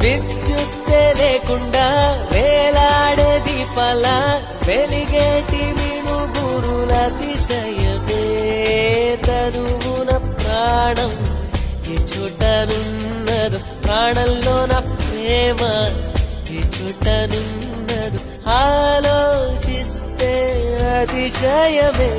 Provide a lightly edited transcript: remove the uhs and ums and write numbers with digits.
విద్యుత్తే లేకుండా వేలాడే దీపాల వెలిగేటి మినుగురుల అతిశయమే తనువున ప్రాణం ఈ చుట్టనున్నదు ప్రాణంలో నా ప్రేమ ఈ చుట్టనున్నదు ఆలోచిస్తే అతిశయమే